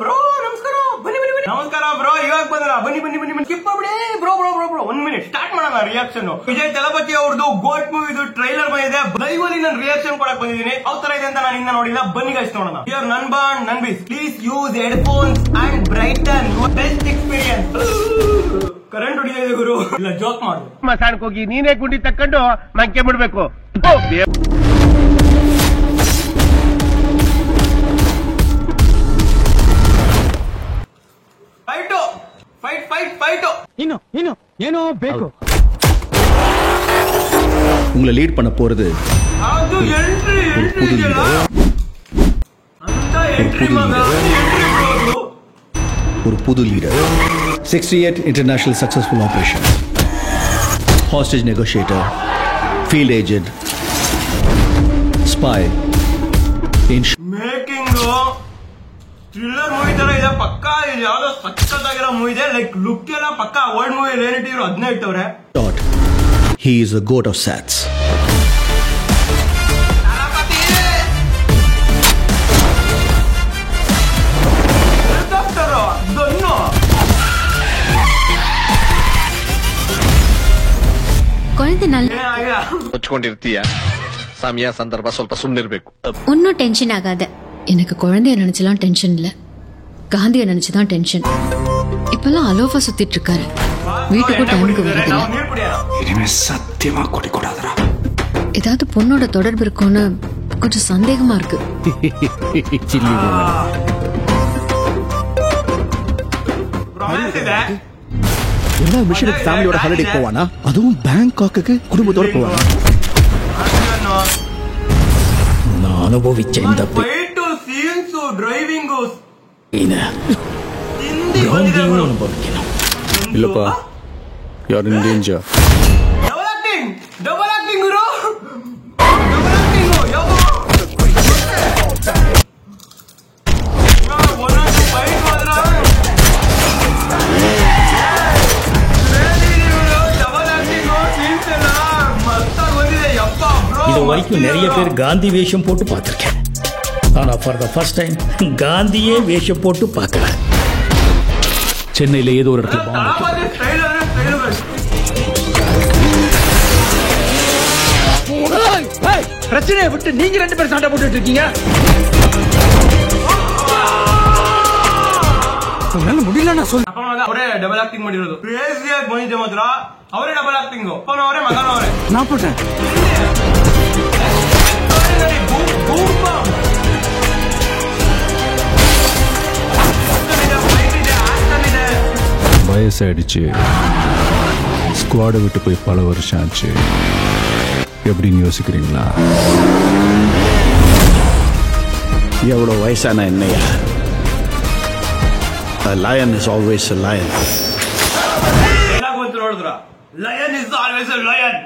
Bro ನಮಸ್ಕಾರ ಬನ್ನಿ ಬನ್ನಿ ಬನ್ನಿ ನಮಸ್ಕಾರ ಬ್ರೋ ಇವಾಗ ಬಂದ್ರ ಬನ್ನಿ ಬನ್ನಿ ಬನ್ನಿ ಬನ್ನಿ ಸ್ಕಿಪ್ ಮಾಡ್ಬಿಡಿ bro bro bro bro 1 minute start ಮಾಡೋಣ ರಿಯಾಕ್ಷನ್ ವಿಜಯ್ ತಲಪತಿ ಅವ್ರದ್ದು ಗೋಟ್ ಮೂವಿದು ಟ್ರೈಲರ್ ಬಂದಿದೆ ಲೈವ್ ಅಲ್ಲಿ ನಾನು ರಿಯಾಕ್ಷನ್ ಕೊಡಕ್ ಬಂದಿದ್ದೀನಿ ಯಾವ ತರ ಇದೆ ಅಂತ ನಾನು ಇನ್ನ ನೋಡಿಲ್ಲ ಬನ್ನಿ ಗೈಸ್ ನೋಡೋಣ ಹಿಯರ್ ನನ್ ಬಾಂಡ್ ನನ್ ಬಿಸ್ please use headphones and brighten your best experience current ಹೊಡಿತಾ ಇದೆ ಗುರು ಇಲ್ಲ ಜೋಕ್ ಮಾಡು ಮಸಾಣಕ್ ಹೋಗಿ ನೀನೇ ಗುಂಡಿ ತಕ್ಕೊಂಡು ಮಂಕೆ ಬಿಡ್ಬೇಕು ஏனோ பேக்கோ உங்களை லீட் பண்ண போறது ஒரு புது leader 68 international successful operations hostage negotiator field agent spy making thriller movie ತರ ಇದೆ ಪಕ್ಕಾ ಇದು ಯಾವ್ದೋ ಸಕ್ಕತ್ತಾಗಿರೋ ಮೂವಿ ಇದೆ ಲೈಕ್ ಲುಕ್ ಎಲ್ಲ ಪಕ್ಕಾ ವರ್ಲ್ಡ್ ಮೂವಿ ಏನಿಟ್ಟಿದ್ರು ಅದನ್ನೇ ಇಟ್ಟವ್ರೆ he is the goat of sats ಕೊಚ್ಕೊಂಡಿರ್ತೀಯ ಸಮಯ ಸಂದರ್ಭ ಸ್ವಲ್ಪ ಸುಮ್ಮನಿರ್ಬೇಕು ஒன்னும் டென்ஷன் ஆகாத எனக்கு குழந்தைய நினைச்சலாம் டென்ஷன் இல்ல காந்திய நினைச்சுதான் டென்ஷன் இப்பெல்லாம் அலோஃபா சுத்திட்டு இருக்காரு வீட்டுக்கு டைமுக்கு வரதில்ல இனிமே சத்தியமா கொடி கொடாதடா ஏதாவது பொண்ணோட தொடர்பு இருக்கும்னு கொஞ்சம் சந்தேகமா இருக்கு எல்லா மிஷனுக்கு ஃபேமிலியோட ஹாலிடே போவானா அதுவும் பேங்காக்கு குடும்பத்தோட போவானா நான் அனுபவிச்ச இந்த ಸೀನ್ಸ್ ಡ್ರೈವಿಂಗ್ அனுபவிக்கணும் இல்லப்பா யார் இன் டேஞ்சர் ಡಬಲ್ ಆಕ್ಟಿಂಗ್ ಗುರು இது வரைக்கும் நிறைய பேர் காந்தி வேஷம் போட்டு பார்த்திருக்கேன் ஆனா ஃபார் த ஃபர்ஸ்ட் டைம் காந்தியே வேஷம் போட்டு பார்க்கல சென்னையில ஏதோ ஒரு இடத்துல பிரச்சனையை விட்டு நீங்க 2 பேர் சண்டை போட்டுட்டு இருக்கீங்க முடியல நான் சொல்ல ಅವರೇ ಡಬಲ್ ಆಕ್ಟಿಂಗ್ ಮಾಡಿರೋದು ಕ್ರೇಜಿಯಾಗಿ ಬಂದಿದ್ದೆ ಮಾತ್ರ ಅವರೇ ಡಬಲ್ ಆಕ್ಟಿಂಗ್ ಅಪ್ಪನವರೇ ಮಗನವರೇ ನಾ ಪುಟ್ಟೆ வயசாயிடுச்சு ஸ்குவாடை விட்டு போய் பல வருஷம் ஆச்சு எப்படின்னு யோசிக்கிறீங்களா எவ்வளவு வயசான என்னையா A lion is always a lion. ಏನಾಗುತ್ತೆ ನೋಡಿದ್ರ lion is always A lion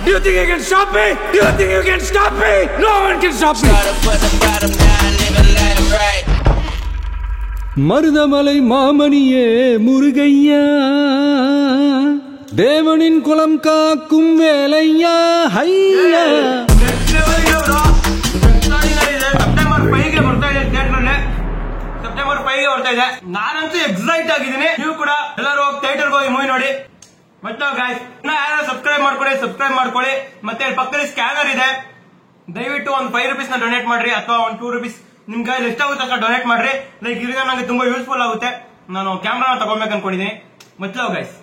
Do you think you can stop me? Do you think you can stop me? No one can stop me. Marudhamalai மாமணியே முருகையா தேவனின் குலம் காக்கும் வேலையா ஹையா ಸೆಪ್ಟೆಂಬರ್ 5 ಬರ್ತಾ ಇದೆ ನಾನಂತೂ ಎಕ್ಸೈಟ್ ಆಗಿದ್ದೀನಿ ನೀವು ಕೂಡ ಎಲ್ಲರೂ ಥಿಯೇಟರ್ಗೆ ಹೋಗಿ ಮೂವಿ ನೋಡಿ ಮತ್ತೆ ಗೈಸ್ ಇನ್ನ ಯಾರು ಸಬ್ಸ್ಕ್ರೈಬ್ ಮಾಡ್ಕೊಳ್ಳಿ ಮತ್ತೆ ಪಕ್ಕದಲ್ಲಿ ಸ್ಕ್ಯಾನರ್ ಇದೆ ದಯವಿಟ್ಟು ಒಂದು 5 ರೂಪೀಸ್ ನ ಡೊನೇಟ್ ಮಾಡ್ರಿ ಅಥವಾ ಒಂದು 2 ರೂಪೀಸ್ ನಿಮ್ ಕೈಲಿ ಎಷ್ಟಾಗುತ್ತೆ ಅಷ್ಟು ಡೊನೇಟ್ ಮಾಡ್ರಿ ಲೈಕ್ ಇದರಿಂದ ನನಗೆ ತುಂಬಾ ಯೂಸ್ಫುಲ್ ಆಗುತ್ತೆ ನಾನು ಕ್ಯಾಮ್ರಾ ತಗೊಳ್ಬೇಕು ಅನ್ಕೊಂಡಿದ್ದೀನಿ ಮತ್ತೆ ಗೈಸ್